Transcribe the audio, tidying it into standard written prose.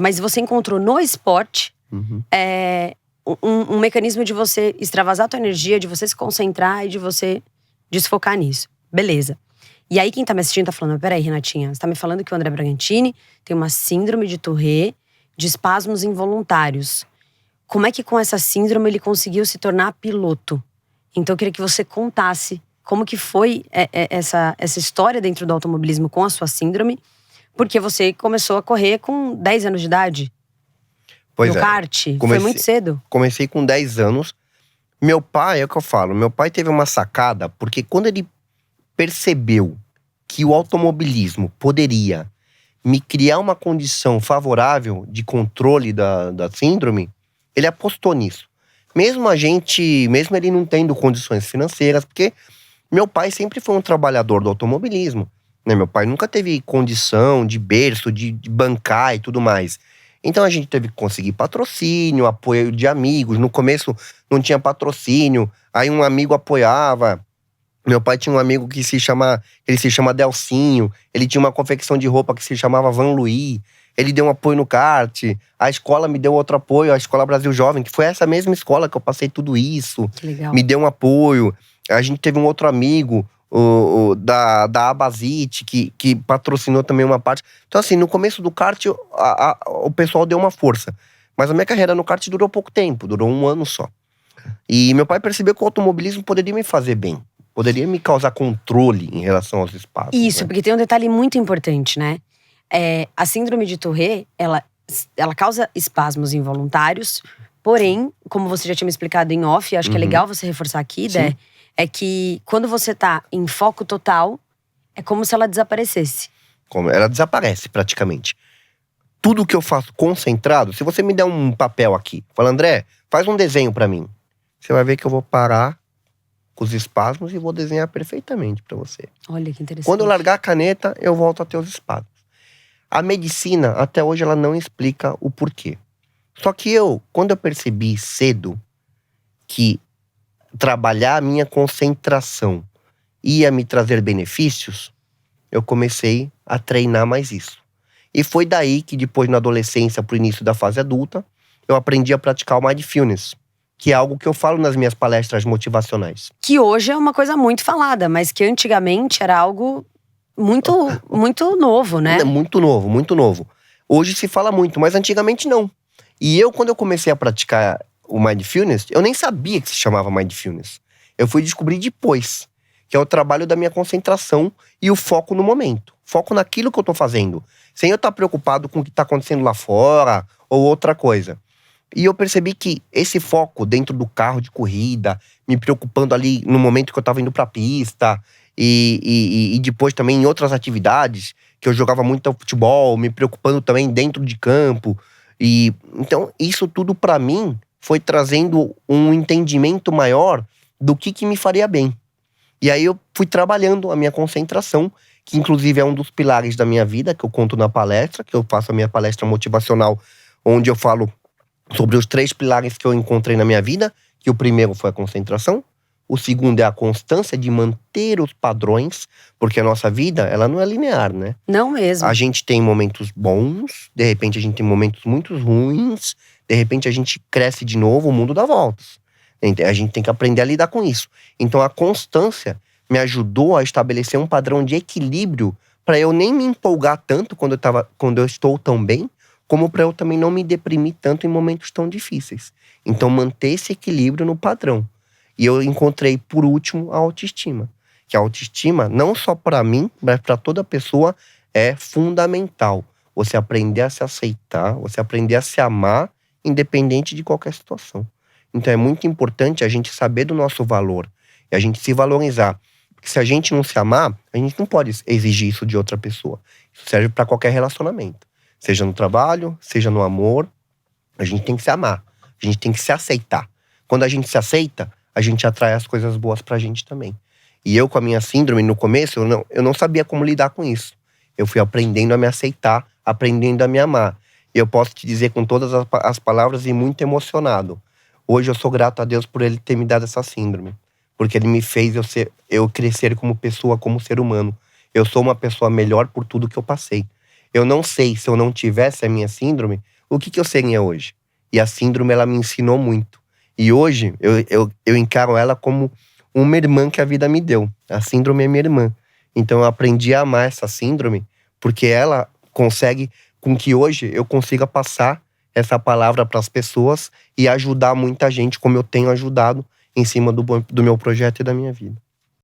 Mas você encontrou no esporte um mecanismo de você extravasar a tua energia, de você se concentrar e de você desfocar nisso. Beleza. E aí quem tá me assistindo tá falando, peraí, Renatinha, você tá me falando que o André Bragantini tem uma síndrome de Tourette de espasmos involuntários. Como é que com essa síndrome ele conseguiu se tornar piloto? Então eu queria que você contasse como que foi essa história dentro do automobilismo com a sua síndrome, porque você começou a correr com 10 anos de idade. Pois no kart. Foi muito cedo. Comecei com 10 anos. Meu pai, é o que eu falo, meu pai teve uma sacada, porque quando ele percebeu que o automobilismo poderia me criar uma condição favorável de controle da síndrome, ele apostou nisso. Mesmo ele não tendo condições financeiras, porque meu pai sempre foi um trabalhador do automobilismo, né? Meu pai nunca teve condição de berço, de bancar e tudo mais. Então a gente teve que conseguir patrocínio, apoio de amigos. No começo não tinha patrocínio, aí um amigo apoiava. Meu pai tinha um amigo que ele se chama Delcinho, ele tinha uma confecção de roupa que se chamava Van Louis, ele deu um apoio no kart, a escola me deu outro apoio, a Escola Brasil Jovem, que foi essa mesma escola que eu passei tudo isso, que legal. Me deu um apoio. A gente teve um outro amigo, da Abazite, que patrocinou também uma parte. Então assim, no começo do kart, o pessoal deu uma força. Mas a minha carreira no kart durou pouco tempo, durou 1 ano só. E meu pai percebeu que o automobilismo poderia me fazer bem. Poderia me causar controle em relação aos espaços. Isso, né? porque tem um detalhe muito importante, né? A síndrome de Tourette, ela causa espasmos involuntários. Porém, como você já tinha me explicado em off, acho que é legal você reforçar aqui, Dé, é que quando você tá em foco total, é como se ela desaparecesse. Ela desaparece praticamente. Tudo que eu faço concentrado, se você me der um papel aqui, fala, André, faz um desenho pra mim. Você vai ver que eu vou parar com os espasmos e vou desenhar perfeitamente pra você. Olha que interessante. Quando eu largar a caneta, eu volto a ter os espasmos. A medicina, até hoje, ela não explica o porquê. Só que quando eu percebi cedo que trabalhar a minha concentração ia me trazer benefícios, eu comecei a treinar mais isso. E foi daí que depois, na adolescência, pro início da fase adulta, eu aprendi a praticar o Mindfulness, que é algo que eu falo nas minhas palestras motivacionais. Que hoje é uma coisa muito falada, mas que antigamente era algo muito, muito novo, né? Muito novo, muito novo. Hoje se fala muito, mas antigamente não. E quando eu comecei a praticar o Mindfulness, eu nem sabia que se chamava Mindfulness. Eu fui descobrir depois, que é o trabalho da minha concentração e o foco no momento. Foco naquilo que eu tô fazendo, sem eu estar preocupado com o que tá acontecendo lá fora ou outra coisa. E eu percebi que esse foco dentro do carro de corrida, me preocupando ali no momento que eu tava indo pra pista, e depois também em outras atividades, que eu jogava muito futebol, me preocupando também dentro de campo. E então isso tudo pra mim foi trazendo um entendimento maior do que me faria bem. E aí eu fui trabalhando a minha concentração, que inclusive é um dos pilares da minha vida, que eu conto na palestra, que eu faço a minha palestra motivacional, onde eu falo sobre os 3 pilares que eu encontrei na minha vida, que o primeiro foi a concentração, o segundo é a constância de manter os padrões, porque a nossa vida, ela não é linear, né? Não mesmo. A gente tem momentos bons, de repente a gente tem momentos muito ruins, de repente a gente cresce de novo, o mundo dá voltas. A gente tem que aprender a lidar com isso. Então a constância me ajudou a estabelecer um padrão de equilíbrio para eu nem me empolgar tanto quando eu estou tão bem, como para eu também não me deprimir tanto em momentos tão difíceis. Então manter esse equilíbrio no padrão. E eu encontrei, por último, a autoestima. Que a autoestima, não só para mim, mas para toda pessoa, é fundamental. Você aprender a se aceitar, você aprender a se amar, independente de qualquer situação. Então é muito importante a gente saber do nosso valor e a gente se valorizar. Porque se a gente não se amar, a gente não pode exigir isso de outra pessoa. Isso serve para qualquer relacionamento. Seja no trabalho, seja no amor, a gente tem que se amar. A gente tem que se aceitar. Quando a gente se aceita, a gente atrai as coisas boas pra gente também. E eu, com a minha síndrome, no começo, eu não sabia como lidar com isso. Eu fui aprendendo a me aceitar, aprendendo a me amar. E eu posso te dizer com todas as palavras e muito emocionado. Hoje eu sou grato a Deus por Ele ter me dado essa síndrome. Porque Ele me fez eu crescer como pessoa, como ser humano. Eu sou uma pessoa melhor por tudo que eu passei. Eu não sei se eu não tivesse a minha síndrome, o que eu seria hoje. E a síndrome, ela me ensinou muito. E hoje, eu encaro ela como uma irmã que a vida me deu. A síndrome é minha irmã. Então eu aprendi a amar essa síndrome, porque ela consegue com que hoje eu consiga passar essa palavra para as pessoas e ajudar muita gente, como eu tenho ajudado em cima do meu projeto e da minha vida.